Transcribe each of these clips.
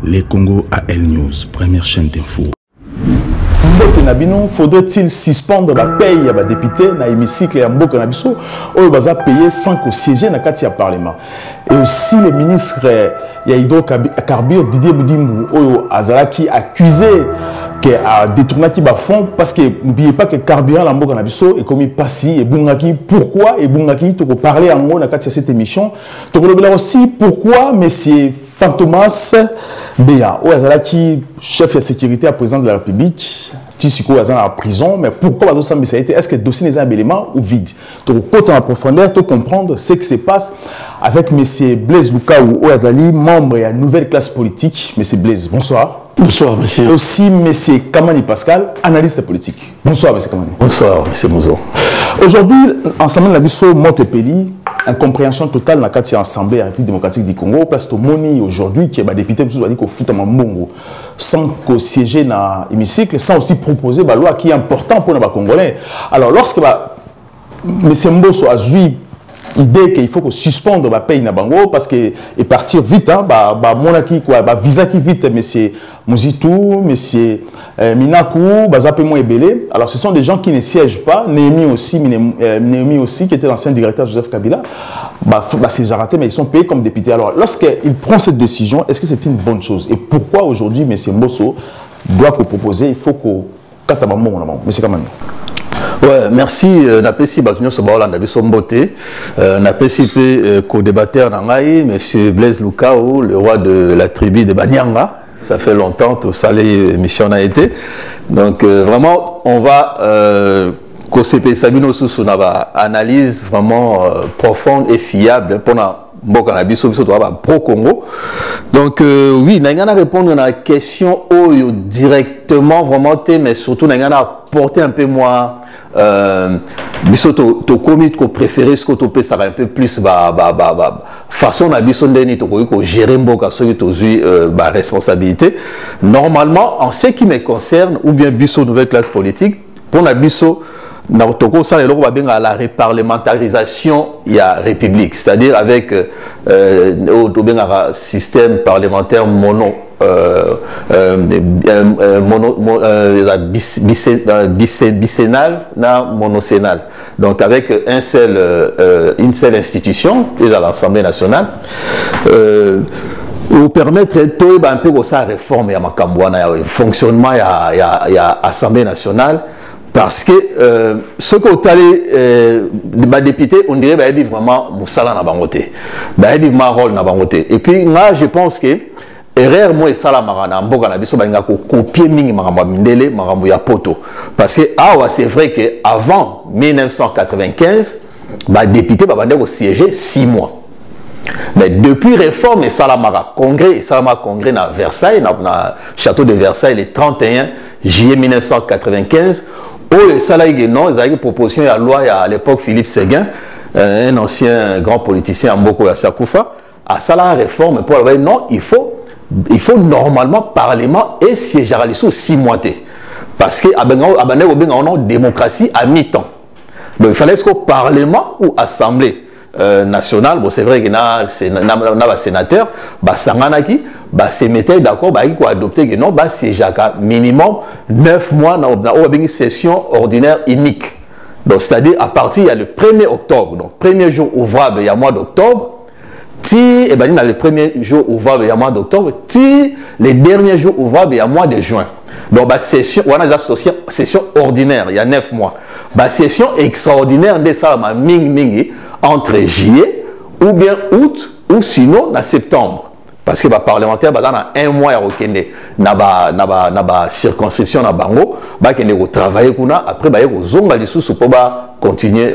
Les Congo AL News, première chaîne d'info. Faudrait-il suspendre la paye à député na hémicycle et Mboka Nabiso ou baza payer sans que siéger na katia parlement. Et aussi le ministre ya hydrocarbures Didier Boudimbu ou Azalaki accusé que a détourné qui fond parce que n'oubliez pas que carburant la Mboka Nabiso est commis passi et bungaki pourquoi et bungaki tu peux parler en gros na katia cette émission. Tu peux aussi pourquoi monsieur Fantomas Béa ou Azalaki chef de sécurité à président de la République Tissiko est en prison, mais pourquoi est-ce que le dossier n'est un élément ou vide? Donc, quand on en profondeur, tu comprendre ce qui se passe avec M. Blaise Lukaou Ouazali, membre de la nouvelle classe politique. M. Blaise, bonsoir. Bonsoir, monsieur. Aussi, M. Kamani Pascal, analyste politique. Bonsoir, M. Kamani. Bonsoir, M. Mouzo. Aujourd'hui, ensemble, la biso Montepelli, incompréhension totale dans la Assemblée République démocratique du Congo, place de Moni aujourd'hui, qui est député, qui a dit qu'on fout à Mbongo, sans qu'on siéger dans l'hémicycle, sans aussi proposer une loi qui est importante pour les Congolais. Alors, lorsque M. Mbosso a joué l'idée qu'il faut qu'on suspende la paye na bango parce que et partir vite hein monaki quoi visa qui vite monsieur Mouzitou monsieur Minakou bazape moins ebelé. Alors ce sont des gens qui ne siègent pas. Néhémie aussi qui était l'ancien directeur Joseph Kabila c'est jarraté mais ils sont payés comme députés. Alors lorsqu'il prend cette décision, est-ce que c'est une bonne chose et pourquoi aujourd'hui monsieur Mbosso doit proposer il faut qu'on katabambo monsieur Kamani. Ouais, merci. Napesi Baknyo Sobaola Nabiso Mbote. Napesi pe co-débatteur Nangaï, monsieur Blaise Lukaou, le roi de la tribu de Banyanga. Ça fait longtemps, tout ça, l'émission a été. Donc, vraiment, on va. CP Sabino Sousunaba, analyse vraiment profonde et fiable pour Mboka Nabiso pro-Congo. Donc, oui, Nangana répondre à la question directement, vraiment, mais surtout, Nangana porter un peu moins. Biso to commis ko préféré ce que to peut ça un peu plus façon na biso ndeni to ko gérer mboka so to zui responsabilité normalement en ce qui me concerne ou bien biso nouvelle classe politique pour na biso na toko ça le ba benga la reparlementarisation ya république c'est-à-dire avec to benga système parlementaire bicénal na monocénal donc avec une seule institution qui est à l'Assemblée nationale pour permettre de un peu ça réforme ya makambwana ya fonctionnement ya Assemblée nationale parce que ce que vous allez député on dirait bah vraiment musala na bangoté bah vraiment rôle na bangoté et puis là je pense que erreur moi ça la marana mboka na biso balinga ko copier mingi makambo mindele makambo ya poto parce que c'est vrai que avant 1995 ba député ba bande ko siéger 6 mois mais depuis réforme et Salamara congrès na Versailles na château de Versailles le 31 juillet 1995 où ça là non ils avaient proposition à loi à l'époque Philippe Séguin un ancien grand politicien Mboko ya Sakoufa à ça la réforme pour non il faut normalement parlement et siéger à l'issue 6 mois parce que on a démocratie à mi-temps donc il fallait que parlement ou assemblée nationale bon c'est vrai que na sénateur sanganaki se mettait d'accord il faut adopter que non siéger à minimum 9 mois dans une session ordinaire unique donc c'est-à-dire à partir il y a le 1er octobre donc premier jour ouvrable il y a mois d'octobre et ben dans les premiers jours ouvrables il y a mois d'octobre les derniers jours ouvrables il y a mois de juin donc session session ordinaire il y a 9 mois session extraordinaire de ça mingi entre juillet ou bien août ou sinon en septembre parce que parlementaire dans un mois ya okende na circonscription na bango kende ko travailler kuna après ko zonga lisusu pour continuer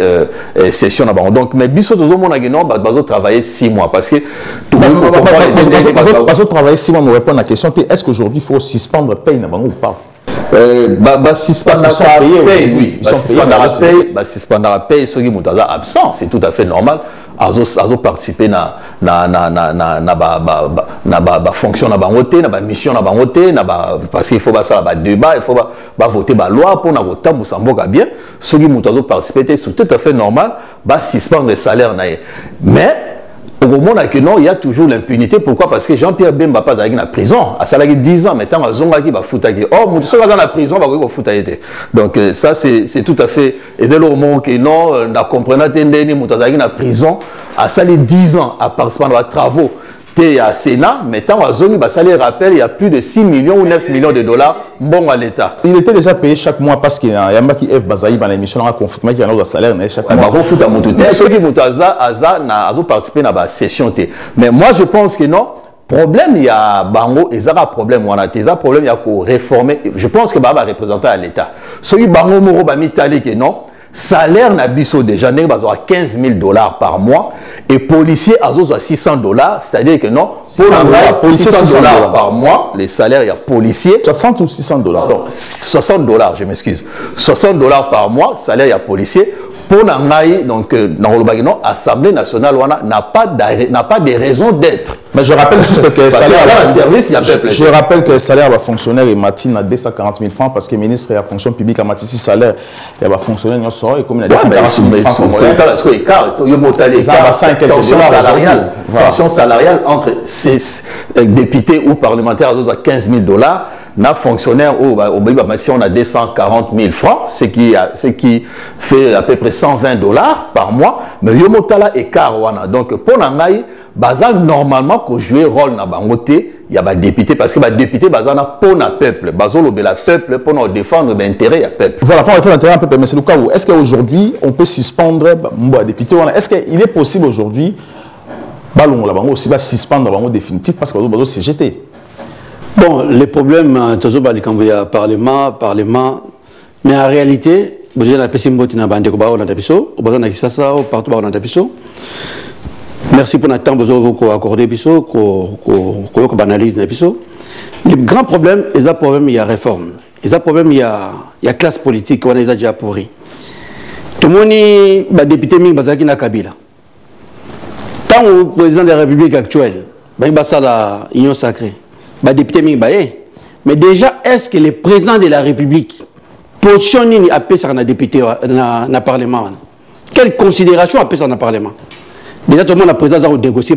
session na bango donc mais biso tozo mona que non bazo travailler 6 mois parce que tout le monde bazo travailler 6 mois me répondre à la question est-ce qu'aujourd'hui il faut suspendre paye na bango ou pas suspendre la paye ceux qui sont absents c'est tout à fait normal azo participer na fonction na bangoté na mission na bangoté parce qu'il faut ça débat il faut voter loi pour na kotambusa mboka bien ceux qui sont participer c'est tout à fait normal suspendre le salaire na mais au moment que non, il y a toujours l'impunité. Pourquoi? Parce que Jean-Pierre Bemba pas dans la prison. À ça, il a 10 ans, maintenant, à Zonga qui va foutre. Oh, mon Dieu, dans la prison, va foutre. Donc, ça, c'est tout à fait. Et c'est le moment que non, on a compris, on a dans la prison. À ça, les 10 ans, à participer à travaux. T'es à Sénat, maintenant, à Zonga, ça les rappelle, il y a plus de 6 millions ou 9 millions de dollars bon à l'État. Il était déjà payé chaque mois parce qu'il y a un qui F Bazaï dans l'émission, on a confirmé qu'il y a un salaire chaque mois. On fout à mon tout. Ceux qui vont participer à la session. Mais moi, je pense que non. Problème, il y a Bango, il y a un problème. Il y a un problème, il y a qu'à réformer. Je pense que Baba va représenter à l'État. Ceux qui Bango, Moro, Bamitali, que non. Salaire n'a biso déjà, il va avoir 15 000 $ par mois et policier à 600 $, c'est-à-dire que non, pour 600 $ par mois, les salaires, il y a policier. 60 ou 600 $? Non, 60 $, je m'excuse. 60 $ par mois, salaire, il y a policier. Pour Nangaï, donc, dans l'Assemblée nationale, n'a pas de raison d'être. Mais je rappelle juste que le salaire va fonctionnaire et Matine a 240 000 francs parce que le ministre de la fonction publique a Matisse salaire et va fonctionner et comme il a 240 000 francs. Tension salariale entre ces députés ou parlementaires à 15 000 $. Nos fonctionnaires, si on a 240 000 francs, ce qui fait à peu près 120 $ par mois, mais il y a écart. Donc, pour Nangaï, normalement, qu'on joue rôle dans Bangoté, il y a des députés, parce que les députés, pour le peuple, peuple, pour défendre l'intérêt du peuple. Voilà, pour défendre l'intérêt du peuple, mais c'est le cas où, est-ce qu'aujourd'hui, on peut suspendre les députés? Est-ce qu'il est possible aujourd'hui, aussi, de suspendre définitif parce que le CGT? Bon, les problèmes, toujours il y a Parlement, mais en réalité, vous avez partout merci pour notre temps que vous accordez, que analyse. Le grand problème, il y a réforme. Il y a classe politique, on a déjà pourri. Tout le monde est député Bazaki na Kabila. Tant au président de la République actuelle, il y a la Union sacrée. Député mais déjà, est-ce que le président de la République positionne à paix sur un député dans le Parlement? Quelle considération à paix sur le Parlement? Déjà, tout le monde a président de négocier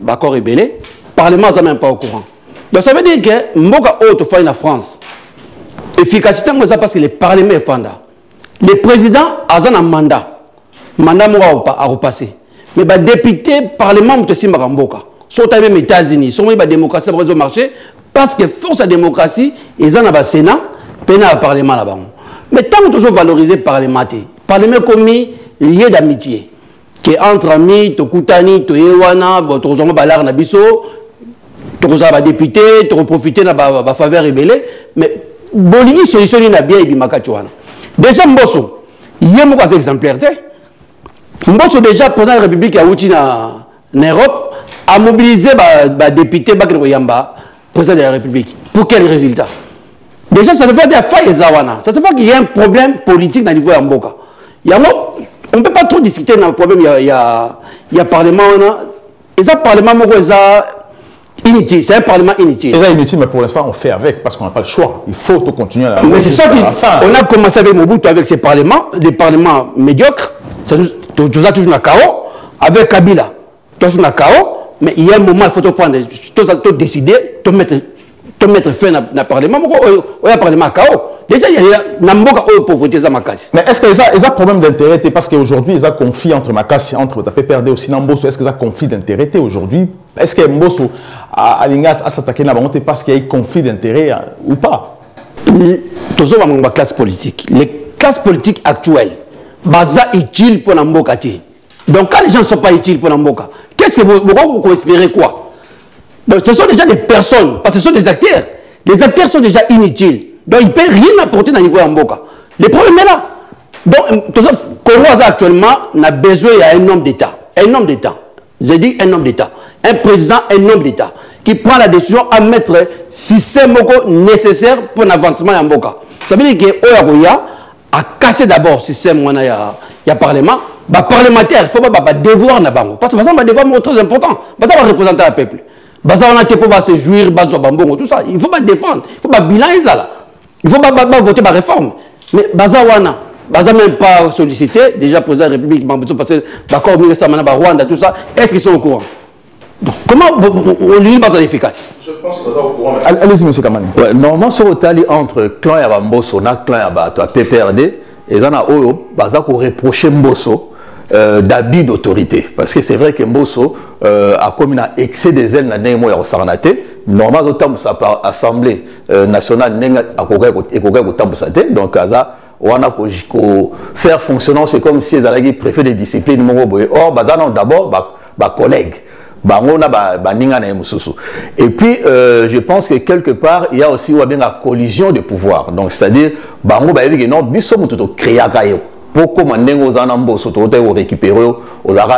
l'accord rébellé. Le Parlement n'est même pas au courant. Donc ça veut dire que Mboka Haute fait en France. Efficacité, c'est parce que le Parlement est fanda. Le président a un mandat. Mandat a repassé. Mais les députés, le Parlement, c'est Mboka. Surtout même les États-Unis, sont la démocratie sur le marché parce que force la démocratie, ils ont un Sénat, puis un Parlement là-bas. Mais tant que toujours valoriser le Parlement, le Parlement comme lieu d'amitié, qui entre amis, tu koutani, tu ewana, tu rejoins balar na biso, tu rejoins député, tu profiter de la faveur rébellée, mais bolini solution na bien et bimakatuana. Déjà Mbosso, il y a beaucoup d'exemplaires. Mbosso déjà président de la République a outi en Europe. À mobiliser les députés président de la République. Pour quel résultat? Déjà, ça ne fait pas failles Zawana. Ça se voit qu'il y a un problème politique dans le niveau de Mboka. On ne peut pas trop discuter dans le problème. Il y a Parlement. Et ça, Parlement, inutile. C'est un Parlement inutile. C'est inutile, mais pour l'instant, on fait avec parce qu'on n'a pas le choix. Il faut continuer à la. Mais c'est ça qu'on a commencé avec Mobutu avec ces parlements, des parlements médiocres. Ça toujours un chaos. Avec Kabila, toujours un chaos. Mais il y a un moment, il faut prendre, décider, mettre fin à le Parlement. Il y a un Parlement chaos. Déjà, il y a un pauvreté à Makassi. Mais est-ce qu'il y a un problème d'intérêt? Parce qu'aujourd'hui, il y a un conflit entre Makassi, entre PPRD aussi Mbosso. Est-ce qu'il y a un conflit d'intérêt aujourd'hui? Est-ce que Mbosso a s'attaquer à la parce qu'il y a un conflit d'intérêt ou pas? Toujours dans la classe politique. Les classes politiques actuelles, baza utile pour Mboka. Donc, quand les gens ne sont pas utiles pour Mboka, qu'est-ce que vous espérez quoi? Donc, ce sont déjà des personnes, parce que ce sont des acteurs. Les acteurs sont déjà inutiles. Donc, ils ne peuvent rien apporter dans le niveau Mboka. Le problème est là. Donc, tout ça, Congo actuellement, on a besoin d'un homme d'État. Un homme d'État. J'ai dit un homme d'État. Un président, un homme d'État. Qui prend la décision à mettre le système nécessaire pour l'avancement de Mboka. Ça veut dire que Oya a cassé d'abord le système il y a Parlement. Les parlementaires, il faut pas devoir na bango parce que ça va devoir très important. Ça va représenter le peuple. Ça on a pour se jouir, tout ça. Il faut pas défendre, il faut pas bilan là. Il faut pas voter par réforme. Mais bazawana baza même pas sollicité, déjà président de la République, parce que d'accord, Rwanda, tout ça, est-ce qu'ils sont au courant? Donc, comment on lui pas efficace? Je pense que ça au courant. Allez-y, monsieur Kamani. Ouais, normalement, sur le tali entre clan et Mbosso, clan et PPRD, et ça a reproché Mbosso d'abus d'autorité. Parce que c'est vrai que Mbosso a comme un excès des ailes dans le Sarnaté. Normalement, l'Assemblée nationale a donc, on a faire fonctionner, c'est comme si ils avaient préfet de discipline. Or, d'abord, collègues. Et puis, je pense que quelque part, il y a aussi la collision de pouvoir. Donc, c'est-à-dire, pourquoi on récupérer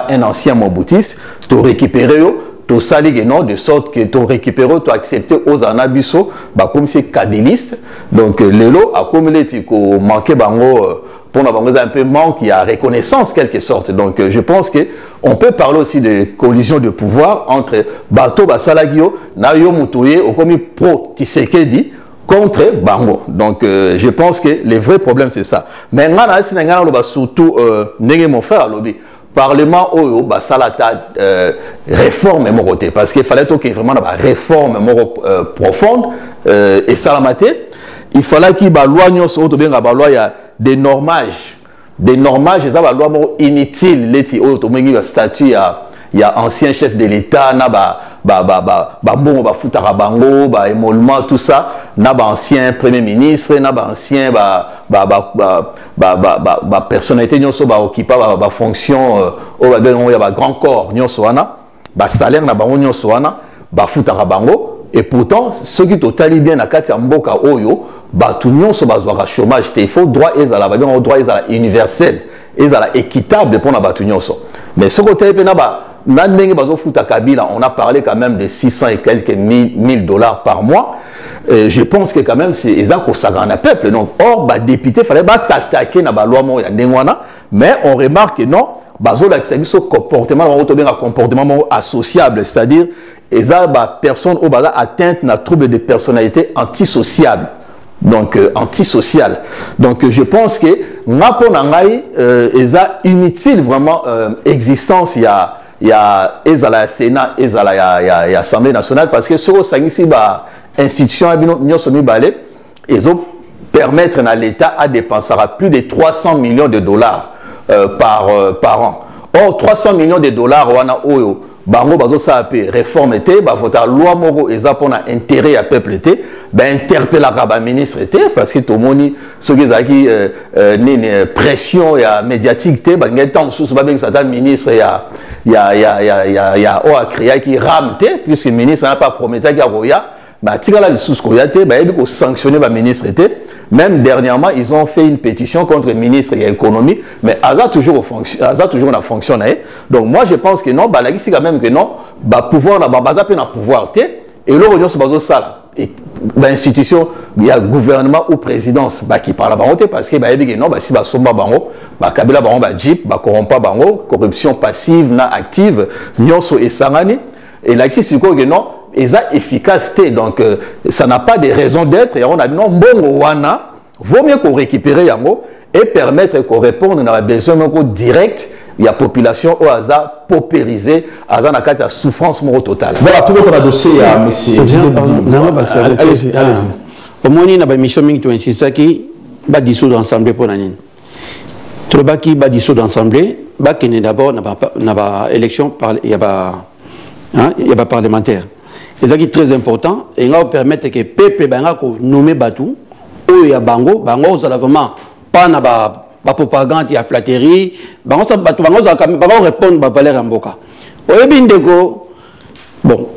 un ancien Mobutis, tu récupérer tu sali de sorte que tu récupères, tu acceptes aux anabiso, comme c'est cadéliste. Donc, l'élo a comme les manqué pour un peu manque, il y a reconnaissance quelque sorte. Donc, je pense qu'on peut parler aussi de collision de pouvoir entre Bato Basalagio, Nayo Moutouye, ou comme pro Tisekedi, contre Bango. Donc, je pense que le vrai problème, c'est ça. Mais surtout, mon frère, Parlement, Salata réforme moroté, parce qu'il fallait qu'il y ait vraiment une réforme profonde et salamate. Il fallait qu'il y ait une loi, il y a des normages, et ça, la loi inutile, le statut, il y a ancien chef de l'État, émolument, tout ça, ancien premier ministre, ancien personnalité, occupé la fonction, il y a grand corps, salaire, et pourtant, ceux qui totalent bien à Katia Mboka Oyo, tout le monde a chômage, il faut droit universel, équitable pour nous. Mais ce côté, on a parlé quand même de 600 et quelques mille dollars par mois. Je pense que quand même, c'est ça qu'on s'agrandit un peuple. Donc, or, les députés, il fallait s'attaquer à la loi, mais on remarque que non, comportement associable, c'est-à-dire, les personnes qui ont atteint un trouble de personnalité antisociable. Donc, antisocial. Donc, je pense que inutile vraiment existence, il y a le Sénat, il y a l'Assemblée nationale, parce que sur ces institutions, ils ont permettre à l'État à dépenser plus de 300 millions de dollars par an. Or, 300 millions de dollars, on a bango bazo sa pe réforme été ba vota loi moro eza pona intérêt à peuple été ba interpeller la ministre été parce que tout moni ce qui zaki ni pression ya médiatique té ba ngetam sous ba ben sa ministre ya o a créé qui ramte puisque ministre n'a pas promis qu'il y a roya ba tikala les sous koyate ba yebi ko sanctionner ba ministre été. Même dernièrement, ils ont fait une pétition contre le ministre de l'économie, mais Aza toujours la fonction. Donc moi, je pense que non, c'est quand même que non, pouvoir, pouvoir, et là, on ça l'institution, il y a gouvernement ou présidence qui parle à Bango, parce que non, si Somba Bango, Kabila Bango, Jeep, corrompa Bango, corruption passive, active, Nyonso et Sarani, et là, c'est quoi que non? Et ça efficacité, donc ça n'a pas de raison d'être. Et on a dit non, bon, vaut mieux qu'on récupère Yango et permettre qu'on réponde à besoin direct. Il y a population au hasard paupérisée, à la souffrance totale. Voilà, tout le monde a dossier à monsieur. Allez-y. Au moins, il y a une mission qui insiste qui va dissoudre l'Assemblée pour l'année. Tout le monde qui va dissoudre l'Assemblée, il y a d'abord une élection, il y a pas parlementaire. Et ça qui est très important, et va permettre que le peuple nomme Batou, ou il y a Bango, ça vraiment pas na propagande, il y a flatterie, Bango répondre à Valère Mboka. Bon,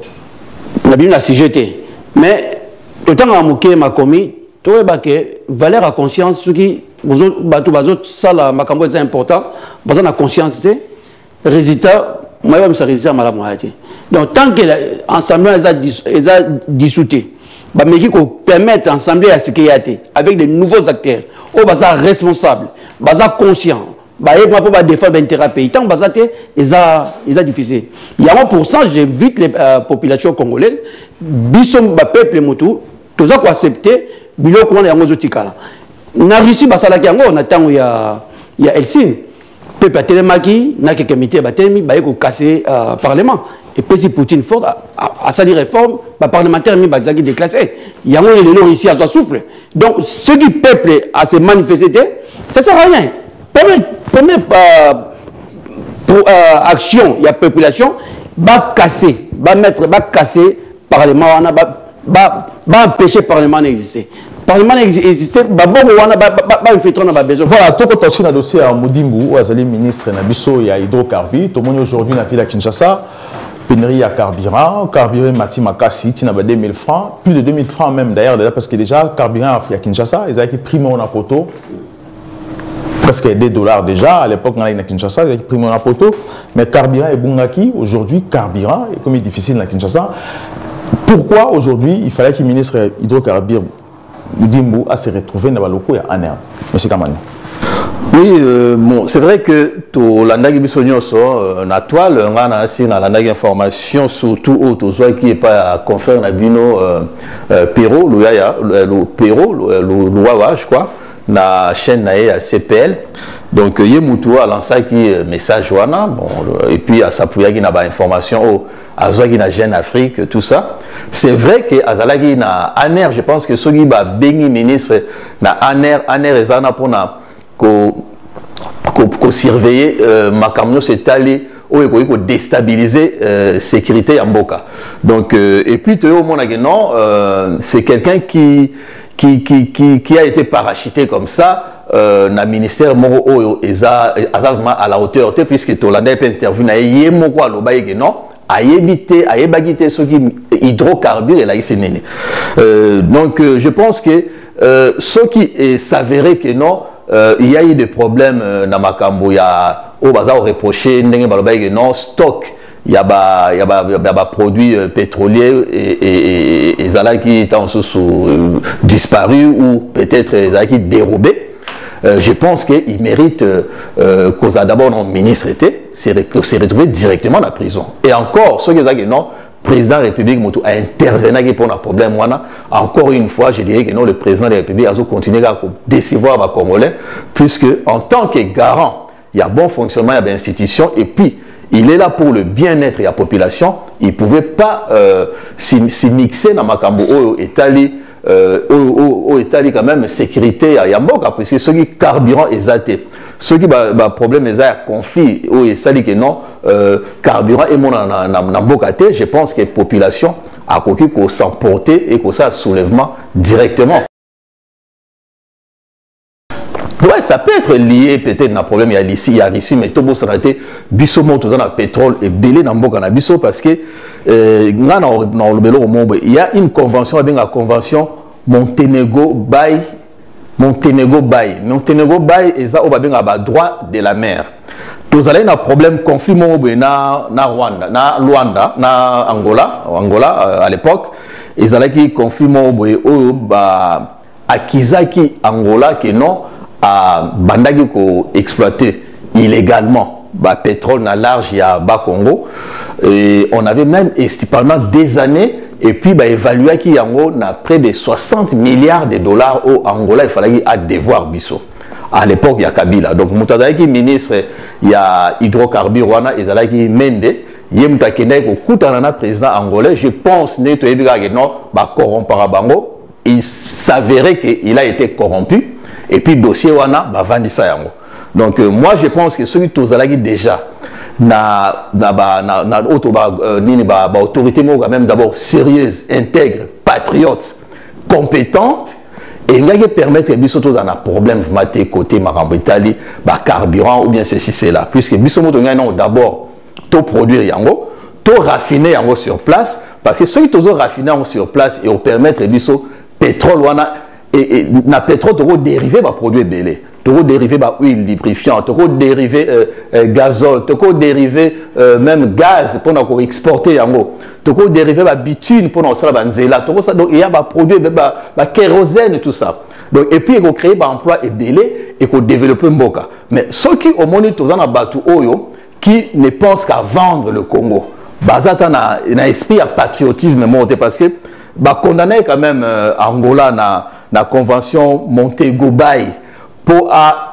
on a bien la CGT, mais le temps à Mouké m'a commis, tu vois que Valère a conscience, ce qui, ça, c'est important, besoin de conscience, résultat. Moi, je suis résultat à la moitié. Donc, tant que l'Assemblée est dissoutée, il faut permettre l'Assemblée à se créer avec de nouveaux acteurs, aux responsables, conscients, pour défendre l'intérêt pays. Tant que c'est difficile. Il y a 1%, j'invite les populations congolaises, le peuple, tout ça pour accepter, na Russie basalaki yango na tango ya Helsinki peuple a télémaki na ke comité batemi ba ko casser parlement et puis si Poutine fort à sa réforme ba parlementaire mi ba zaki déclassé yango le long ici à son souffle donc ce qui peuple a se manifester ça sert à rien première action il y a population ba casser ba mettre ba casser parlement wana ba empêcher parlement d'exister. Parlement existait, voilà, tout le aussi dans le dossier à Modimbu, Azali ministre Nabiso, il y a hydrocarbures. Tout le monde aujourd'hui dans la ville de Kinshasa, pénurie à carburant, carburant Mati Makassi, il y a 2000 francs, plus de 2000 francs même d'ailleurs, parce que déjà, carburant à Kinshasa, ils avaient pris mon poteau, presque des dollars déjà, à l'époque, on a Kinshasa, ils avaient pris mon poteau, mais carburant est Bungaki, aujourd'hui, carburant est comme difficile à Kinshasa. Pourquoi aujourd'hui il fallait que le ministre hydrocarbures Modimbu a se retrouvé dans le locaux à Aner? Monsieur Kamani. Oui, bon, c'est vrai que tout l'andagi bisognoso na toile on a aussi na l'andagi information surtout autres qui est pas confrère na bino Perro Louyaya le Perro Louawa je crois na chaîne na ya CPL donc yé mutua lança qui message wana bon et puis à s'appuyer qui na ba information azwaki na Jeune Afrique tout ça c'est vrai que azalaki na Aner je pense que soki ba bengi ministre na Aner ezana pona ko surveiller makamyo c'est allé ou déstabiliser sécurité ya mboka donc et puis au monde non c'est quelqu'un qui a été parachuté comme ça na ministère moko exactement à la hauteur puisque Tolanda peut interview na yé moko aloba que non ayebite ceux qui hydrocarbures et là il donc je pense que ce qui s'avérait que non il y a eu des problèmes dans Makambo, il y a au bazar reproché non stock il y a produits pétroliers et Zala qui est en sous disparu ou peut-être Zala qui dérobé. Je pense qu'il mérite qu'on a d'abord notre ministre était s'est retrouvé directement dans la prison et encore ceux qui disent non président de la République a intervenu pour un problème. Encore une fois, je dirais que non, le président de la République a continué à décevoir les Congolais, puisque en tant que garant, il y a bon fonctionnement, il y a l'institution, et puis il est là pour le bien-être de la population. Il ne pouvait pas s'immiscer dans Makambo Etali, quand même sécurité à Yamboka, puisque ceux qui carburant est athée. Ceux qui ont problème est un conflit ou ça dit que non carburant et mon nambokate je pense que la population a coquille qu'on s'emporter et qu'on ça soulèvement directement. Ouais, ça peut être lié peut-être à un problème il y a ici mais tout ça a été bisomo tout ça dans pétrole et belé dans mboka na biso parce que il y a une convention avec la convention Monténégro Bay Monténégro Bay et ça au droit de la mer. Tous allez un problème conflit na Rwanda, na Luanda, na Angola à l'époque. Ils allaient qui conflit akizaki Angola qui non a bandagi ko exploiter illégalement pétrole na large ya bas Congo et on avait même pendant des années. Et puis, évaluer qu'il y a près de 60 milliards de dollars au Angola, il fallait à devoir Bisso. À l'époque, il y a Kabila. Donc, Moutadaki ministre, il y a hydrocarbures, il y a Mende, il y a président angolais. Je pense il s'avérait qu'il a été corrompu. Et puis, dossier wana, donc, moi, je pense que celui qui a déjà autorité même d'abord sérieuse, intègre, patriote, compétente et il y a permettre que biso un problème côté Marambitali carburant ou bien ceci c'est là puisque biso d'abord tout produire yango tout raffiner yango sur place parce que ceux qui ont raffiné sur place et permettre biso pétrole et na pétrole tout dérivé produit belé tout dérivé huile lubrifiante, tout dérivé gazole, tout dérivé même gaz pour nous exporter tout dérivé bitume pour nous faire banzela, tout ça donc il y a produit kérosène et tout ça. Donc et puis il créer emploi et belé et qu'on développer mboka. Mais ceux qui au monde tous en batu oyo qui ne pensent qu'à vendre le Congo. Bazata na esprit à patriotisme monté parce que condamner quand même Angola na convention Montego Bay pour à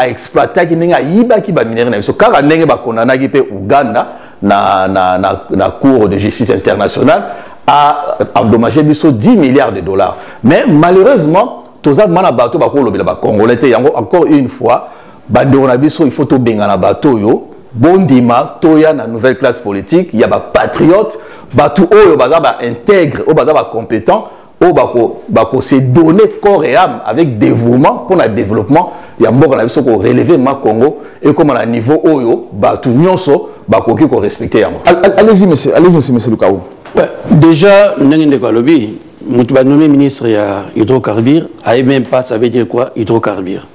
exploiter qui n'enga yiba qui ba minéraux na biso car ndenge ba kondana ki pe Uganda na cour de justice internationale a endommagé biso 10 milliards de dollars. Mais malheureusement toza mana bateau ba ko lobela ba congolais te yango encore une fois ba ndona biso il faut to benga na bateau yo bondima toya na nouvelle classe politique il y a ba patriote bateau oyo baza ba intègre o baza ba compétent o bako se donner corps et âme avec dévouement pour le développement ya mboka na biso ko relever ma Congo et comme à niveau oyo bateau nyonso bako ki ko respecter yango. Allez-y monsieur Lukao. Déjà ndenge ko lobi mutu ba nommé ministre ya hydrocarbures a même pas ça veut dire quoi hydrocarbures.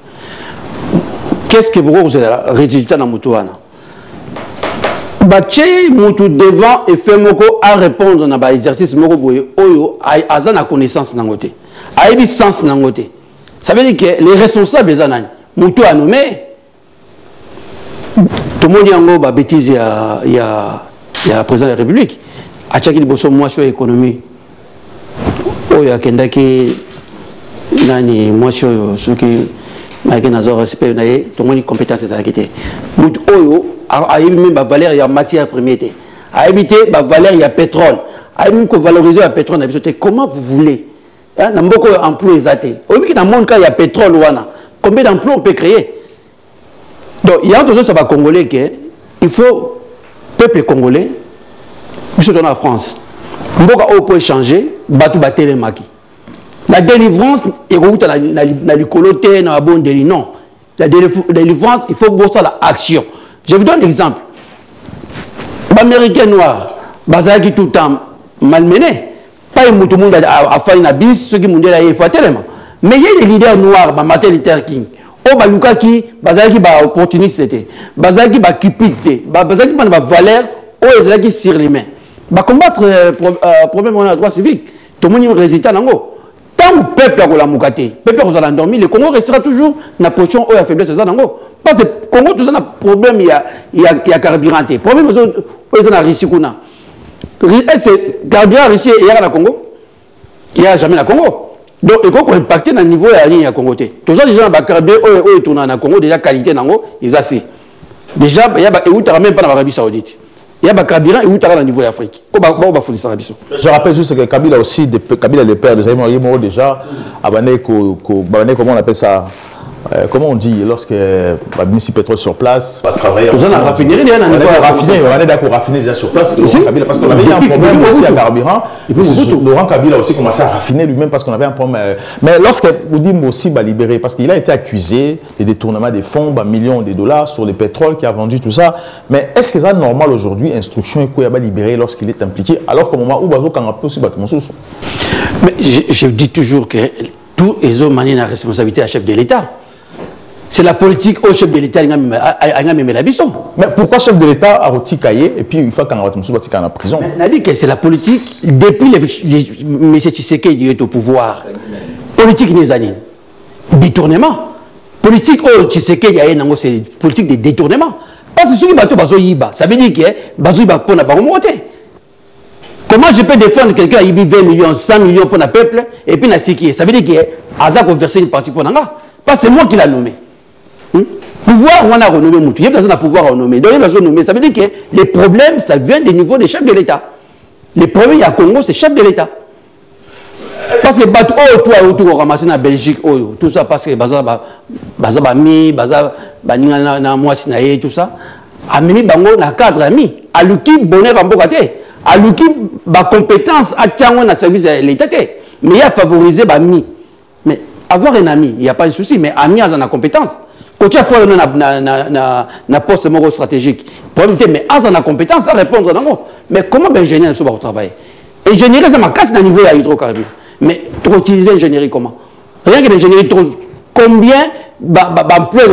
Qu'est-ce que vous avez résultat dans Moutouana? Baché Moutou devant et fait moko à répondre dans l'exercice moko boye oyo a la connaissance nangote. A eu sens nangote. Ça veut dire que les responsables des anani Moutou a nommé tout le monde yango ba bêtise ya président de la République. A tchaki liboso moi sur économie. Oyo akendaki nani moi sur ce qui malgré notre respect, nous avons une compétence à l'acquitté. Nous avons même la valeur de la matière première. Nous avons la valeur de pétrole. Nous avons valoriser le pétrole. Comment vous voulez? Nous avons beaucoup d'emplois. Dans le monde, il y a pétrole. Combien d'emplois on peut créer? Donc, il y a d'autres choses congolais qu'il faut, peuple congolais, surtout en France, on peut changer, battre les maquis. La délivrance est dans le coloté, dans la bonne délit. Non. La délivrance, il faut bosser l'action. Je vous donne un exemple. Les Américains noirs, qui tout le temps malmenés, pas tout le monde a fait une abus, ceux qui m'ont dit là, il faut tellement. Mais il y a des leaders noirs, Martin Luther King, Luka qui, qui opportuniste, qui cupidité, qui valeur, qui sur les mains. Combattre le problème de la droit civique, tout le monde résultat dans l'eau. Tant que le peuple a le peuple a endormi, le Congo restera toujours dans la position où il y a faiblesse. Parce que le Congo, tout ça, a un problème, il y a carburant. Le problème, c'est qu'il y a Russie. Le carburant Russie, il y a le Congo. Il n'y a jamais le Congo. Donc, il faut impacter dans le niveau de la ligne Congo. Tout ça, les gens qui carburant, ils tournent dans le Congo, déjà qualité, ils ont assez. Déjà, il y a même pas dans l'Arabie Saoudite. Il y a un carburant et où tu as au niveau de l'Afrique. Je rappelle juste que Kabila aussi, Kabila le père, déjà, comment on appelle ça, comment on dit, lorsque Ministre Pétrole sur place, va travailler. Vous en avez raffiné, on est d'accord, raffiner déjà sur place, parce qu'on avait un problème aussi à carburant. Laurent Kabila aussi commençait à raffiner lui-même parce qu'on avait un problème. Mais lorsque Oudim aussi va libérer, parce qu'il a été accusé des détournements des fonds, millions de dollars sur le pétrole qui a vendu tout ça. Mais est-ce que c'est normal aujourd'hui, instruction et quoi libéré lorsqu'il est impliqué, alors qu'au moment où Bazo Kangapé aussi bat mon sous? Mais je dis toujours que tous les hommes ont la responsabilité à chef de l'État. C'est la politique au chef de l'État qui a mis la bisson. Mais pourquoi chef de l'État a retiré cahier et puis une fois qu'on a retiré en prison? C'est la politique depuis M. Tshisekedi est au pouvoir. Politique des années. Détournement. Politique au Tshisekedi c'est politique de détournement. Parce que ceux qui battent Bazo Yiba, ça veut dire que Bazo Yiba pour ne pas remonter. Comment je peux défendre quelqu'un qui a 20 millions, 100 millions pour le peuple et puis Natiki? Ça veut dire que Azak a versé une partie pour Nanga. Parce que c'est moi qui l'ai nommé. Pouvoir, on a renommé Moutou. Il y a besoin de pouvoir renommer. Donc, il y a besoin de nommer. Ça veut dire que les problèmes, ça vient des niveaux des chefs de l'État. Les problèmes, il y a Congo, c'est chef de l'État. Parce que toi, tu as ramassé en Belgique, tout ça, parce que tout ça. Amimi Bango, na cadre ami. Aluki, bonheur en Bogate. Aluki, compétence, à Tchangou, dans service de l'État. Mais il a favorisé Bami. Mais avoir un ami, il n'y a pas de souci, mais ami a une compétence. Quand tu as fait un poste stratégique, mais a une compétence à répondre. Mais comment l'ingénieur va travailler? Ingénierie, c'est ma casse dans le niveau de l'hydrocarbure. Mais tu utiliser l'ingénierie comment? Rien que l'ingénierie, combien d'emplois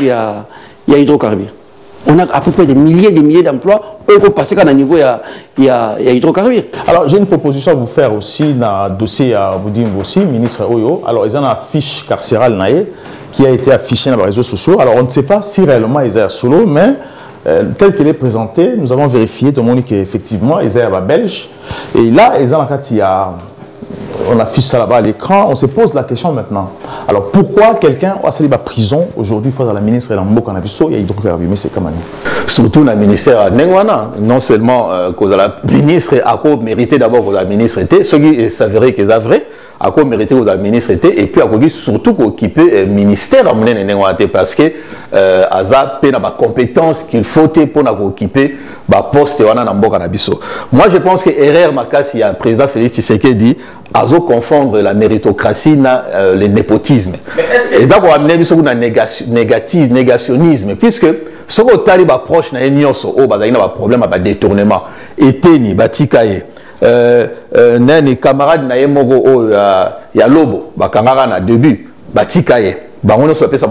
il y a hydrocarbures? On a à peu près des milliers d'emplois au passer quand à niveau il y a hydrocarbures. Alors j'ai une proposition à vous faire aussi dans le dossier à Boudim aussi, ministre Oyo. Alors ils ont une fiche carcérale qui a été affichée dans les réseaux sociaux. Alors on ne sait pas si réellement ils sont solo, mais tel qu'il est présenté, nous avons vérifié tout le monde qu'effectivement ils sont belges. Et là ils ont il y a on affiche ça là-bas à l'écran, on se pose la question maintenant. Alors pourquoi quelqu'un a sali la prison aujourd'hui face à la ministre et l'ambo cannabiso il y a hydrocarbures mais c'est comme surtout le ministère à Nengwana, non seulement cause la ministre a mérité d'abord que la ministre était, ce qui s'avérait que c'est vrai, a mérité que la ministre était et puis a surtout qu'occuper ministère à Nengwana parce que aza pe na ba compétence qu'il faut pour occuper ba poste wana na mboka na biso. Moi je pense que erreur makasi ya président Félix Tshisekedi azo confondre la méritocratie na le népotisme. Et ça va amener biso na négationnisme puisque ce que tali ba proche na nyonso o bazali na ba problème ba détournement eteni batikaye nani camarade na yemoko o ya lobo bakangaka na début batikaye on se appelle ça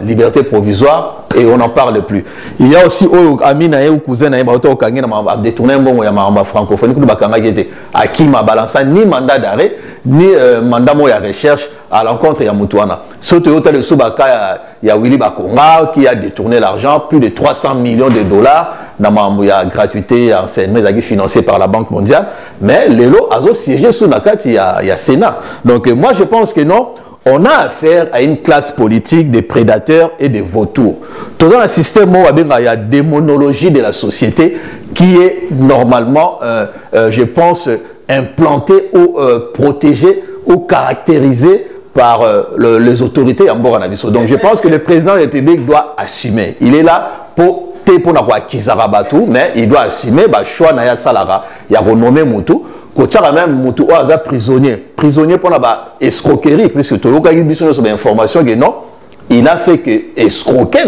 liberté provisoire et on n'en parle plus. Il y a aussi Amina ou cousin na bato kangé na détourner mbongo ya ma francophonie ku bakanga gete aki ma balança ni mandat d'arrêt ni mandat mo ya recherche à l'encontre ya mutuana. Surtout le subaka ya Willy Bakonga qui a détourné l'argent plus de 300 millions de dollars na mambo ya gratuité enseignement financé par la Banque mondiale mais lelo azo siégé sous nakati ya Sénat. Donc moi je pense que non. On a affaire à une classe politique des prédateurs et des vautours. Tout dans un système où il y a des démonologie de la société qui est normalement, je pense, implantée ou protégée ou caractérisée par les autorités en Boranabiso. Donc je pense que le président de la République doit assumer. Il est là pour mais il doit assumer le choix de Salara. Il y a renommé Moutou. Kochara même Moutou Oaza prisonnier pour la escroquerie puisque tout le monde a eu des informations que non il a fait que escroquer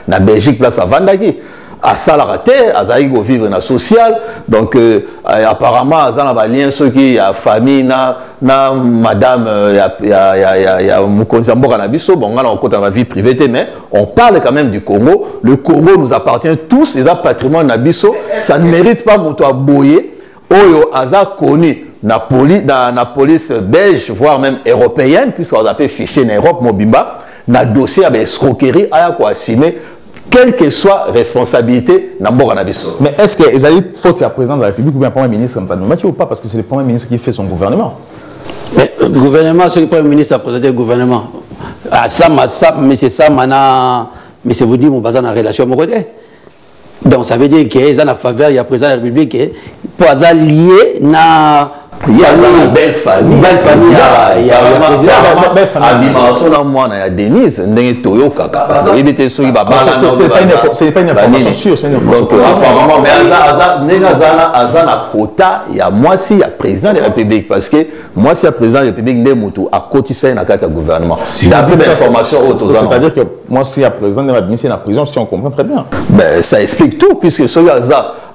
na Belgique place à Vandaki à Salarate à Zaïgo vivre na social donc apparemment à Zana lien ceux qui a famille na madame ya Mukonzamboka na biso bon on compte dans la vie privée mais on parle quand même du Congo. Le Congo nous appartient tous les patrimoine na biso ça ne mérite pas Moutou à boyer. Oyo aza connu na police belge voire même européenne puisqu'on a fait fichier en Europe mobimba na dossier avec escroquerie aya ko assumer quelle que soit responsabilité na mboka na biso. Mais est-ce que Esaïe faut être président de la République ou bien premier ministre ou pas parce que c'est le premier ministre qui fait son gouvernement. Mais le gouvernement c'est le premier ministre a présenté le gouvernement. Ah ça mais c'est ça maintenant mais c'est vous dire mon bazar en relation mon côté. Donc ça veut dire qu'il y a la faveur, il y a le président de la République pour lié na il y a une belle famille. Belle famille. Il y a une belle famille. Il y a Denise, Toyo Kaka. C'est pas une information sûre, c'est une information sûre. Apparemment, mais Azana quota, il y a moi si il y a président de la République parce que moi si il y a président de la République, Nemutu a cotisé dans le gouvernement. C'est-à-dire que moi si il y a président de la République, c'est la prison, si on comprend très bien. Ben ça explique tout puisque ce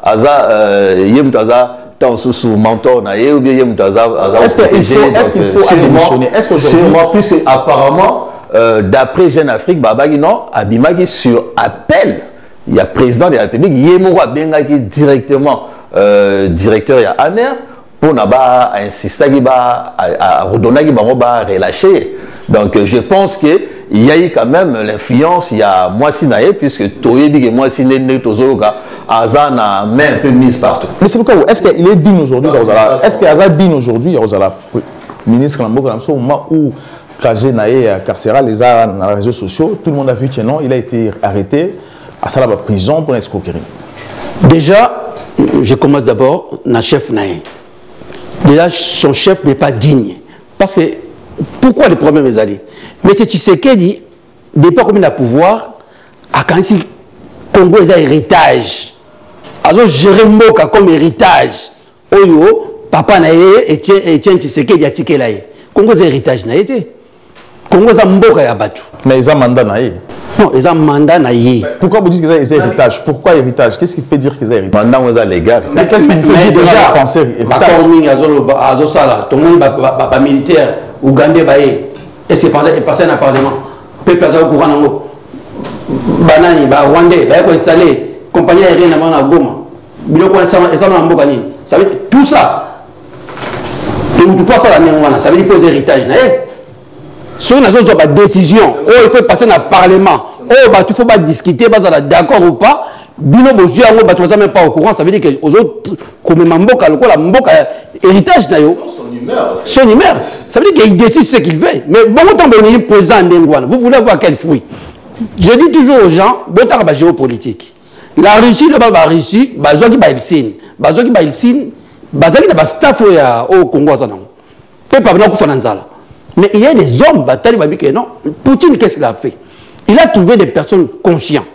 Aza sous mentor ou bien est-ce qu'il faut démissionner? Est-ce qu'aujourd'hui puisque apparemment d'après Jeune Afrique Babagi non Abimaki sur appel il y a président de la République Yemoro Bengaki directement directeur ya ANER pour naba insister à redonner relâcher. Donc je pense que il y a eu quand même l'influence il y a moi sinaé puisque Toyebi et moi siné tozoka Azana main un peu mise partout. Mais c'est pourquoi est-ce qu'il est digne aujourd'hui est-ce que Azana digne aujourd'hui Rosala ministre Lamboka au moment où Kagé Naé carcéral les a dans les réseaux sociaux tout le monde a vu que non il a été arrêté à Salaba prison pour l'escroquerie. Déjà je commence d'abord na chef Naé. Déjà son chef n'est pas digne parce que pourquoi le problème est allé? Mais tu sais qu'il dit depuis comme il a pouvoir à quand il Congo est un héritage. Alors gérer Moka comme héritage. Oyo papa nae Etienne Tshisekedi a tiké là. Congo est héritage na été. Congo est Mboka ya batu. Mais ils ont mandat nae. Non, ils ont mandat nae. Pourquoi vous dites que c'est héritage? Pourquoi héritage? Qu'est-ce qui fait dire que c'est héritage? Mandat aux légal. Mais qu'est-ce qui fait dire déjà penser héritage? Azo sala, tout le monde ba militaire Ougandais baé. Et c'est passé dans le Parlement. Peuple a au courant nango. Banani ba Rwandais ba ko installé compagnie aérienne na Goma. Biloko ça na mboka ni. Ça veut dire tout ça. Et nous pas ça la néwana, ça veut dire poser héritage na. sur une décision, il faut passer dans le Parlement, il faut pas discuter, d'accord ou pas. Bino bozu yango bato baza même pas au courant, ça veut dire que aux autres comme mboka lokola mboka héritage na yo son numéro, ça veut dire qu'il décide ce qu'il veut. Mais bon temps on président ndengwana, vous voulez voir quel fruit? Je dis toujours aux gens, botaka ba géopolitique. La Russie le ba Russie, bazoki ba Helsinki, bazaki na ba staff au Congo ça non. Peut pas venir kufana nzala. Mais il y a des hommes batali babi que non, Poutine qu'est-ce qu'il a fait? Il a trouvé des personnes conscientes.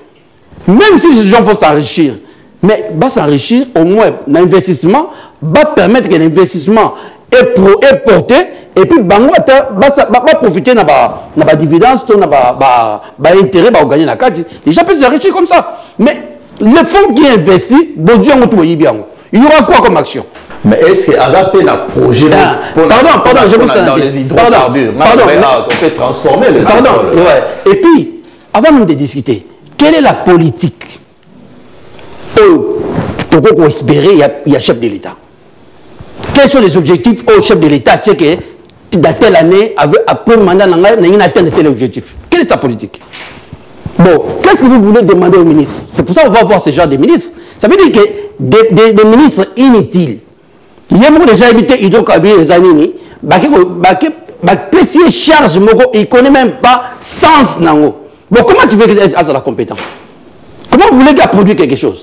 Même si ces gens vont s'enrichir, mais va s'enrichir au moins l'investissement va permettre que l'investissement est porté et puis va profiter de dividendes, de intérêt, va gagner la carte. Les gens peuvent s'enrichir comme ça. Mais le fonds qui investit, il y aura quoi comme action? Mais est-ce qu'il y a un projet pardon, je vous dans les hydrocarbures? On peut transformer le pétrole. Et puis, avant même de discuter, quelle est la politique pour espérer il y a chef de l'État? Quels sont les objectifs au chef de l'État qui dans telle année, après le mandat, n'a atteint tel objectif? Quelle est sa politique? Bon, qu'est-ce que vous voulez demander au ministre? C'est pour ça qu'on va voir ce genre de ministres. Ça veut dire que des ministres inutiles, il y a beaucoup de gens habités hydrocarbures les années, placer charge, il ne connaît même pas sens. Bon, comment tu veux être à la compétence? Comment vous voulez qu'il produise quelque chose?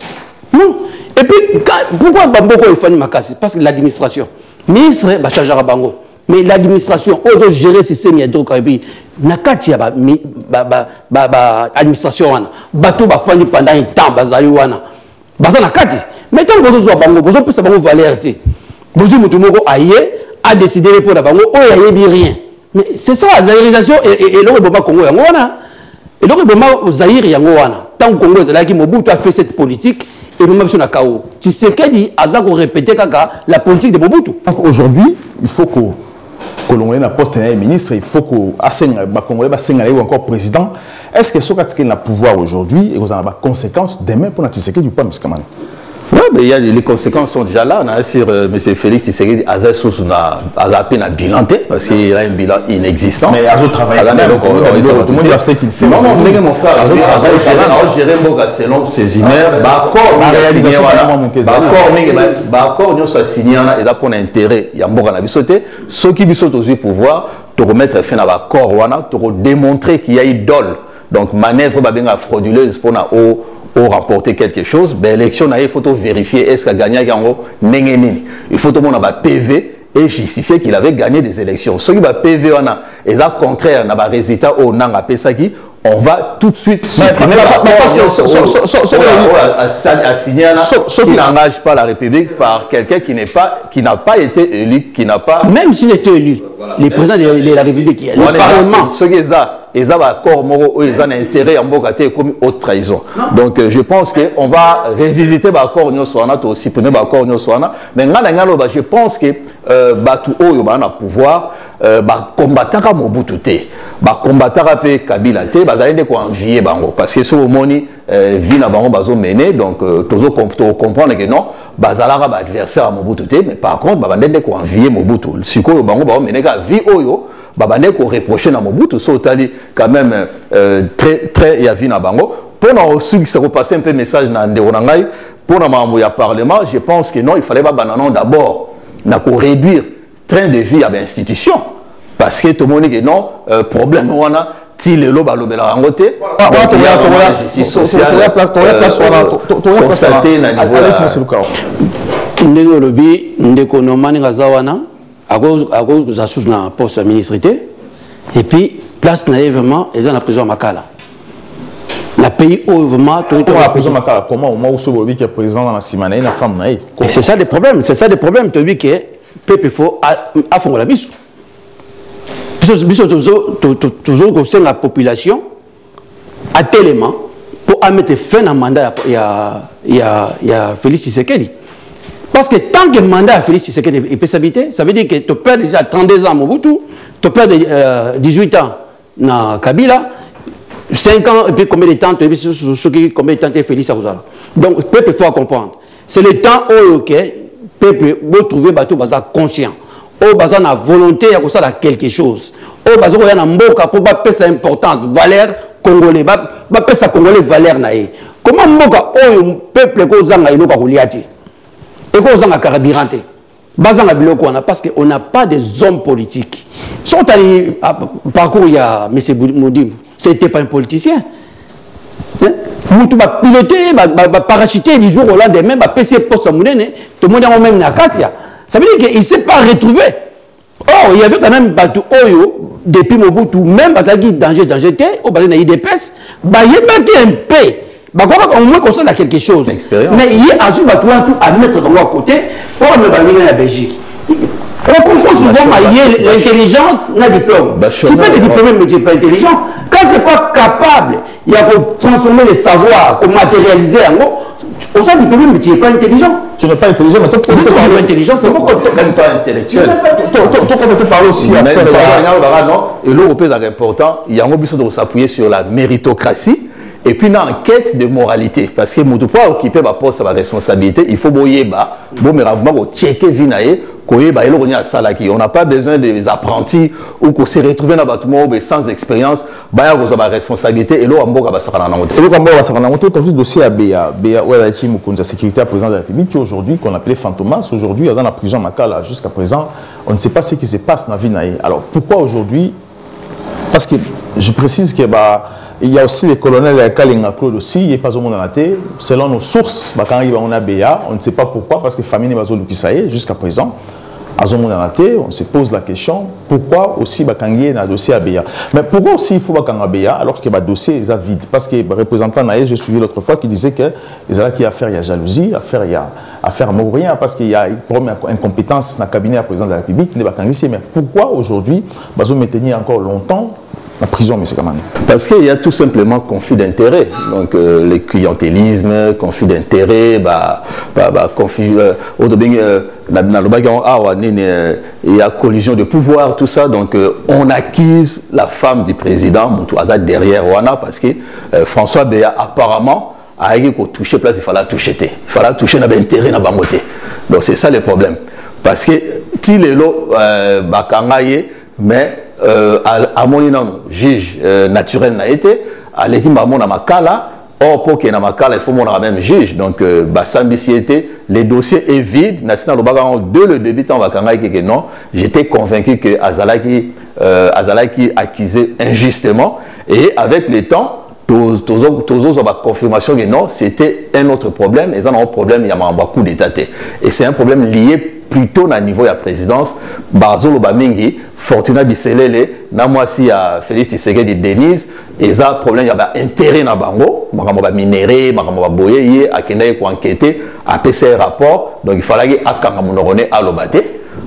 Non. Et puis, pourquoi Bamboko il faut Makassi? Parce que l'administration, ministre, va changer à Bango. Mais l'administration, on doit gérer ce système hydrocarbures. Nakati administration, bateau va faire pendant un temps, bazayuana. Baza nakati. Mais tant que vous avez Bango, vous avez Bango valeur. Vous avez aïe a décidé pour la Bango, il n'y a rien. Mais c'est ça, la réalisation et l'autre Bamba Congo Yangwana. Et donc, Zahir Yangwana, tant que Congo Mobutu a fait cette politique, et nous-mêmes sur la KO. Tu sais qu'elle dit, Azako répéter la politique de Mobutu. Aujourd'hui, il faut que l'on ait un poste de ministre, il faut que le Congolais soit encore président. Est-ce que ce qui a le pouvoir aujourd'hui et vous avez des conséquences demain pour la Tshisekedi du pas, M. Kamane? Oui, mais les conséquences sont déjà là. On a sur M. Félix Tshisekedi, a peine à bilanter parce qu'il a un bilan inexistant. Mais Azo travaille quand même. Tout le monde sait qu'il fait. Non, mon frère, Azo gérer selon ses humeurs. D'accord, nous sommes signés, et là pour l'intérêt, il y a un bon canabis. Ceux qui sont au pouvoir, te remettre fin à l'accord, te démontrer qu'il y a une idole. Donc, manœuvre frauduleuse pour remporter quelque chose, ben l'élection il faut vérifier est-ce qu'il a gagné il faut tout le monde avoir PV et justifier qu'il avait gagné des élections. Ceux qui ont PV et ça contraire n'a pas résultat au nanga pesaki, on va tout de suite supprimer à signer qui n'engage pas la République par quelqu'un qui n'a pas été élu, qui n'a pas. Même s'il était élu, les présidents de la République, le Parlement. Ce qui est ils ont un accord, ils ont un intérêt en Bogaté comme haute trahison. Donc je pense qu'on va révisiter l'accord Nyoswana, aussi pour l'accord Nyoswana. Mais je pense que Batu Oyo a pouvoir combattre Mobutu te, combattre Kabila te, ils vont envier Bango. Parce que ce moment, vie na Bango bazo mené, donc toujours comprendre que non, Bazalara va adversaire à Mobutu te, mais par contre, ils vont envier Mobutu. Si Bango va mener vie Oyo. Babane ko reprocher na Mobutu so tali quand même très yavi na bango pour na aussi se repasser un peu message na ndeko na ngai pour na mambo ya parlement. Je pense que non, il fallait pas bananon d'abord na ko réduire train de vie à l'institution parce que tout le monde dit que non problème wana ti lelo balobela rango te constater na niveau lobby ndeko no mani ngazawana à cause de sa source dans la poste de ministrité, et puis place naïvement, ils ont la prison à Makala. La pays où vraiment. La prison à Makala, comment au moment où ce qui est présent dans la Simane, la femme naïve. C'est ça des problèmes, c'est ça des problèmes, tu as vu que Peuple faut à fond la mission. Toujours au sein de la population, à tel élément, pour mettre fin à un mandat, il y a Félix Tshisekedi. Parce que tant que le mandat à Félix Tshisekedi peut s'habiter, ça veut dire que tu perds déjà 32 ans à Mobutu, tu perds 18 ans à Kabila, 5 ans, et puis combien de temps, combien de temps tu es Félix Aouzala. Donc, le peuple faut comprendre. C'est le temps où le peuple veut trouver bateau conscient. au bazar na volonté ya kosala quelque chose au bazar ya na mboka pour ba pesa importance valeur congolais ba pesa congolais valeur na ye comment mboka oyo peuple ko zanga ino ka koliati et ko zanga carburant bazanga biloko wana parce que on n'a pas des hommes politiques sont allés parcours il y a monsieur Modim c'était pas un politicien mutu ba piloter ba parachuter du jour au lendemain ba PC poste à monene tout le monde a même na kasia ça veut dire qu'il s'est pas retrouvé. Oh il y avait quand même bateau oyo depuis Mobutu même parce qu'il danger au bas na IDPS ba yebaki un peu ba quoi au moins qu'on soit quelque chose mais il y a tout à mettre dans leur côté pour me balayer la Belgique. On confond souvent l'intelligence n'a diplôme. Tu peux te diplômer mais tu n'es pas intelligent. Quand tu n'es pas capable, il y a pour transformer les savoirs, pour matérialiser en gros, on s'en diplômé mais tu n'es pas intelligent. Tu n'es pas intelligent, mais toi, tu es intelligent, c'est pourquoi tu n'es pas intellectuel. Toi, tu parles aussi à faire et l'Européen est important, il y a un besoin de s'appuyer sur la méritocratie. Et puis, une enquête de moralité. Parce que, si pas occuper ma poste, ma responsabilité, il faut checker vinae, on n'a pas besoin des apprentis ou qu'on s'est retrouvé dans le sans expérience, il y a une responsabilité et l'eau en boka basara na moto. Et l'eau en boka basara na moto, tu as vu le dossier à BA, Ouelachi Mukunza, sécurité à président de la République, qui aujourd'hui, qu'on appelait Fantomas, aujourd'hui, il est dans la prison Makala. Jusqu'à présent, on ne sait pas ce qui se passe dans la vie. Alors, pourquoi aujourd'hui? Parce que je précise que il y a aussi les colonels Kalinga Claude aussi, il n'est pas au monde dans la tête. Selon nos sources, quand on a BA, on ne sait pas pourquoi, parce que la famille n'est pas au Lukisaye jusqu'à présent. On se pose la question pourquoi aussi Bakangi a un dossier à BA. Mais pourquoi aussi il faut Bakangi à BA alors que le dossier est vide? Parce que le représentant Naïe, j'ai suivi l'autre fois, qui disait que il y a affaire, il y a jalousie, il y a affaire rien parce qu'il y a une incompétence dans le cabinet du président de la République. Mais pourquoi aujourd'hui, Bazo me tenir encore longtemps la prison, M. Kamani? Parce qu'il y a tout simplement conflit d'intérêts. Donc, le clientélisme, conflit d'intérêts, conflit, il y a collision de pouvoir, tout ça. Donc, on acquise la femme du président, Moutou Azad derrière Wana, parce que François Béa, apparemment, a dit qu'on touchait place, il fallait toucher. Il fallait toucher l'intérêt, dans bangoté. Donc, c'est ça le problème. Parce que, Tilelo, Bakangaye, mais, à mon juge naturel n'a été à l'équipe à mon amakala or pour qu'il y ait amakala il faut mon même juge donc Bassambisi était les dossiers est vide national au bagarre de le débutant Bakanga que non j'étais convaincu que Azalaki accusé injustement et avec le temps tous ont la confirmation que non c'était un autre problème et ça un problème il y a un coup d'état et c'est un problème lié plutôt au niveau de la présidence, Barzolo Bamingi, Fortuna Bisselele, Namwasi à Félix Tshisekedi Denise, et ça problème il y a intérêt na bango, makamba minéré, makamba boyé, akenda ko enquêter, a PCR rapport, donc il fallait que akanga monorone à l'obate.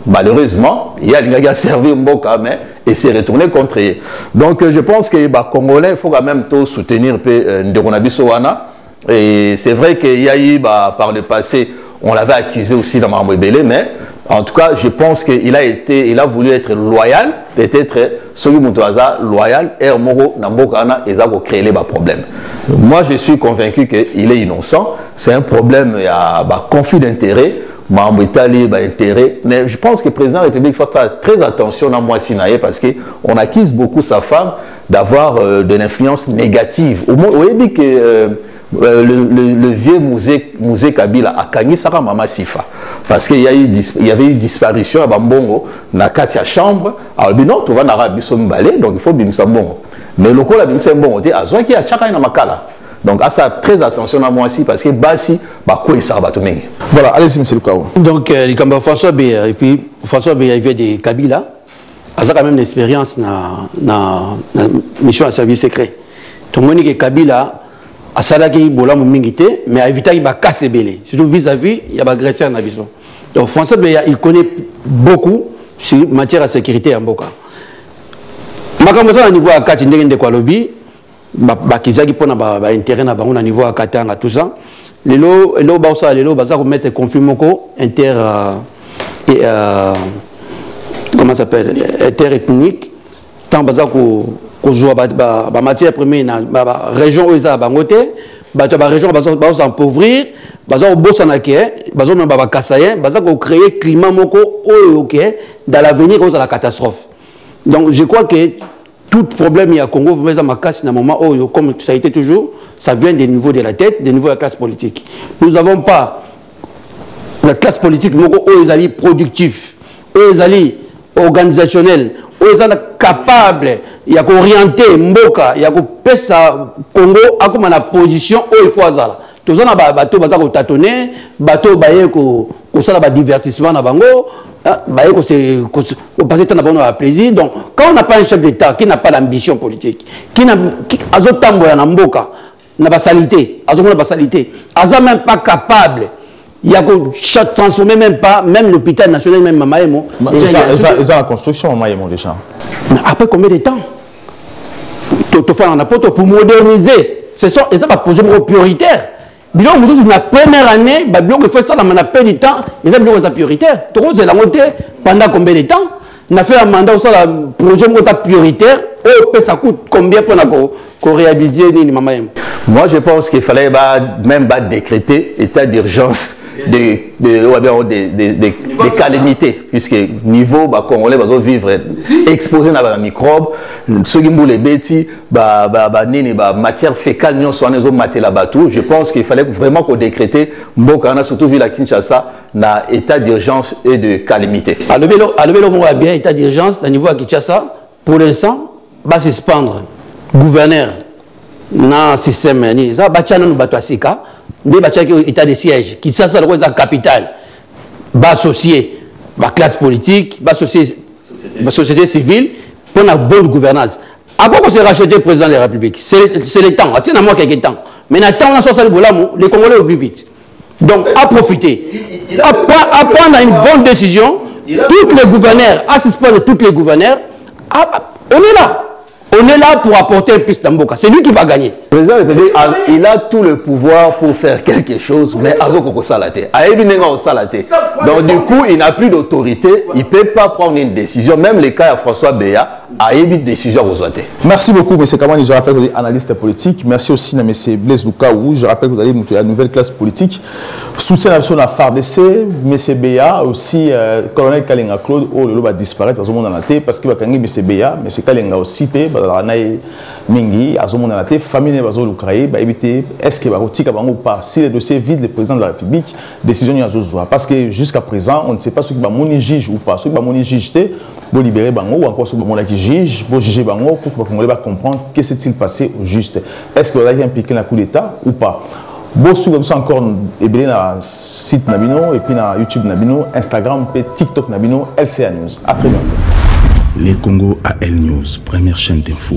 Malheureusement, il y a des gens servi Mboka mais et s'est retourné contre eux. Donc je pense que les Congolais il faut quand même tout soutenir Nderonabiso wana et c'est vrai qu'il y a eu par le passé on l'avait accusé aussi dans Marmo Ebele, mais en tout cas, je pense qu'il a voulu être loyal, peut-être celui qui est loyal, et Moro Nambokana, ils ont créé les problèmes. Moi, je suis convaincu qu'il est innocent. C'est un problème, il y a un conflit d'intérêts, Marmo Italie, intérêt. Mais je pense que le président de la République faut faire très attention à moi Sinaïe parce qu'on accuse beaucoup sa femme d'avoir de l'influence négative. Au moins, vous voyez que le vieux musée Kabila a gagné sa maman Sifa parce qu'il y avait eu disparition à Bambongo na katia chambre alors non tu vas na biso mbalé donc il faut bimisa mbongo mais le col bimisa mbongo te azwa ki a chaka na makala donc à ça très attention à moi aussi parce que basi ba ko isa ba to mingi voilà allez-y monsieur Lukao donc les Kamba François Béa et puis François Béa il vient de Kabila a quand même une expérience na mission à service secret tout le monde que Kabila à Salaki bola mingité mais à éviter il va casser belé surtout vis-à-vis il y a agresseur na biso donc François il connaît beaucoup sur matière à sécurité en Mboka makambo à niveau à kati ndenge kwa lobby ba kizaki pona ba intérêt na bango na niveau à katanga tout ça lelo ba ça lelo ba za ko mettre conflit moko inter comment ça s'appelle interethnique tant ba za ko jouer ba matière première na région où ils a bangoté bato ba région ba s'appauvrir, baza bosanake, baza même ba kasayen, baza ko créer climat moko oyo OK dans l'avenir cause la catastrophe. Donc je crois que tout problème il y a Congo vous ma casse dans moment oyo comme ça a été toujours, ça vient des niveaux de la tête, des niveaux de la classe politique. Nous n'avons pas la classe politique moko oyo ezali productif, oyo ezali organisationnel, oyo ezali capable ya orienter mboka ya ko pesa Congo akoma na position oyo il faut azala. Tozana bato baza ko tâtonner, bato baye ko sala ba divertissement na bango, baye ko se passer temps na bango à plaisir. Donc quand on n'a pas un chef d'État qui n'a pas l'ambition politique, qui azotambola na mboka na basalité, azomona basalité, aza même pas capable il y a transformé même pas, même l'hôpital national, même Mamaemo. Ils ont la construction, Mamaemo, déjà. Mais après combien de temps? Pour moderniser, c'est ça, et ça va projet prioritaire. Bien, vous la première année, il faut ça, on a peu de temps, et ça, c'est prioritaire. Tout le monde, c'est la montée pendant combien de temps? On a fait un mandat, ça, le projet prioritaire, et ça coûte combien pour réhabiliter Mamaemo? Moi, je pense qu'il fallait même décréter état d'urgence des calamités, puisque niveau congolais va vivre exposé dans les microbes, ceux qui ont les bêtises, matière fécale, je pense qu'il fallait vraiment qu'on décrétait, surtout vu la Kinshasa, dans état d'urgence et de calamité. À le bien état d'urgence, au niveau de Kinshasa, pour l'instant, va suspendre gouverneur dans le système, ça va battre des état de siège, qui ça la capitale, va associer la classe politique, va associer la société civile pour une bonne gouvernance. À quoi on s'est racheté le président de la République? C'est le temps, il y a quelques temps. Mais maintenant, les Congolais au plus vite. Donc, à profiter, à prendre une bonne décision, tous les gouverneurs, à suspendre tous les gouverneurs, on est là. On est là pour apporter un piste d'Amboka. C'est lui qui va gagner. Le président il a tout le pouvoir pour faire quelque chose, mais Azoko Salate. Donc du coup, il n'a plus d'autorité. Il ne peut pas prendre une décision. Même le cas de François Béa a eu une décision aux autres. Merci beaucoup, M. Kamani. Je rappelle que vous êtes analyste politique. Merci aussi à M. Blaise Lukaou. Je rappelle que vous allez monter la nouvelle classe politique. Soutien à la FARDC, M. Béa, aussi colonel Kalenga Claude, le va disparaître parce qu'il va gagner M. Béa, M. Kalenga aussi, Mingi, la famille va éviter est-ce qu'il va retirer ou pas. Si le dossier vide, le président de la République, décision parce que jusqu'à présent, on ne sait pas ce qui va moni juge ou pas. Ce qui va moni juge, pour libérer Bango ou encore ce qui juge, pour juger Bango, pour qu'on va comprendre que s'est-il passé au juste. Est-ce qu'il va impliquer un coup d'État ou pas. Bossou comme ça encore et na site Nabino et puis na YouTube Nabino, Instagram et TikTok Nabino, LCA News. À très bientôt. Les Congo AL News, première chaîne d'info.